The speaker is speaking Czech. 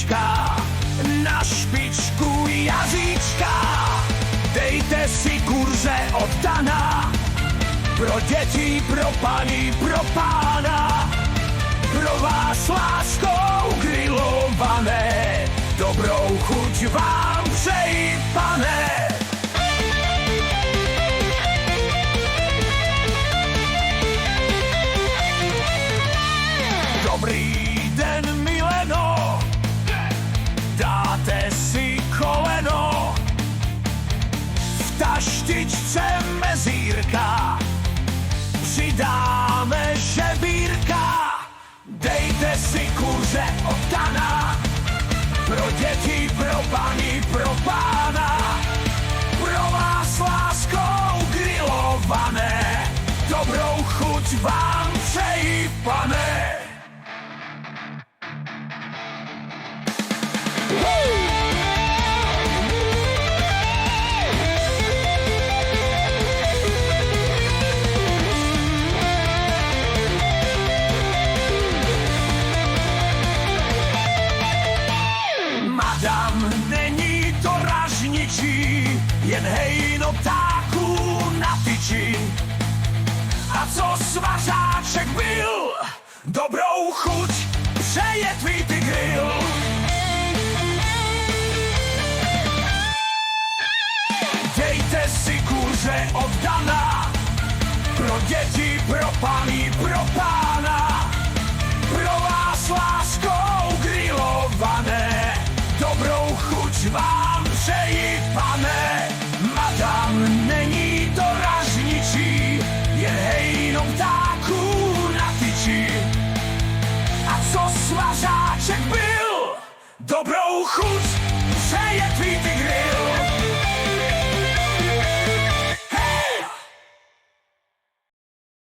mezíčka, na špičku jazyčka. Dejte si kurze od Dana, pro děti, pro paní, pro pána, pro vás láskou grillované, dobrou chuť vám přeji, pane. Dobrý den, mileno, dáte si koleno, v taštičce mezírka, přidáme žebírka. Dejte si kurze od Dana, pro děti, pro paní, pro pána, pro vás láskou grillované, dobrou chuť vám přeji, pane. Madam, není to ražničí, jen hejno ptáků na tyči. A co svařáček byl, dobrou chuť přeje Tweety Grill. Dejte si kurze od Dana, pro děti, pro paní, pro pána, pro vás láskou grillované, dobrou chuť vám přeji, pane. Madam, není to ražničí, jen hejno ptáků na tyči. A co svařáček byl, dobrou chuť přeje Tweety Grill.